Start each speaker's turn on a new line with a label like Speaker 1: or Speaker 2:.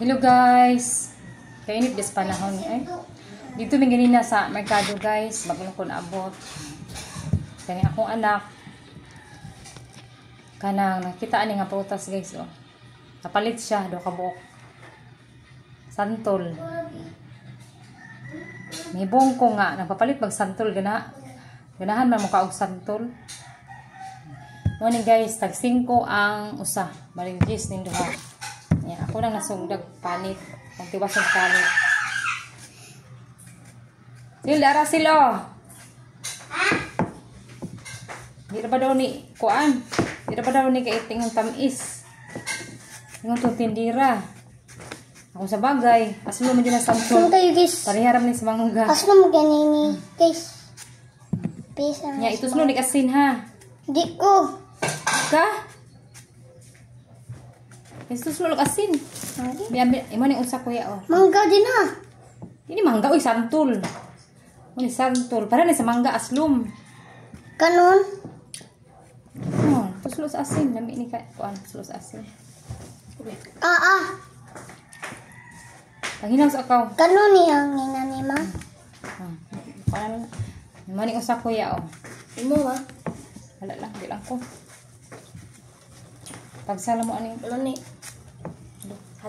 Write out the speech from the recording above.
Speaker 1: Hello guys. Kainit des panahon eh. Dito may ganina sa merkado guys, bago ko naabot. Kani akong anak kanang nakita ani nga prutas guys oh. Kapalit siya do ka buok. Santol. May bongko nga nagpapalit mag santol gana. Ganahan man mo ka og santol. Mo ni guys, tag 5 ang usa. Balik 10 ning duha. Yeah, ako nang nasugdag palit. Ang tiwas ng palit. Sil, dara silo. Di na ba daw ni kuan? Di na ba daw ni kaiting ng tamis? Yung tutindira. Ako sa bagay. Aslo mo dyan na samsung. Pariharam ni sa mangga.
Speaker 2: Aslo mo ganini. Guys. Peace.
Speaker 1: Ya, ito sunod ni kasin ha.
Speaker 2: Di ko.
Speaker 1: Ka? Ito sunod asin. Biambil, imo ni usa kuya oh.
Speaker 2: Mangga din ha.
Speaker 1: Ini mangga oy santol. Ini santol. Para ni sa mangga aslum.
Speaker 2: Kanon.
Speaker 1: Oh, tuslo sa asin. Lami ni ka kuan, tuslo sa asin. Panginaw sa akaw.
Speaker 2: Kanon niya ang ninanima.
Speaker 1: Para imo ni usa kuya oh.
Speaker 2: Imo ha.
Speaker 1: Wala lang, di lang ko. Pagsala mo ani.
Speaker 2: Wala ni.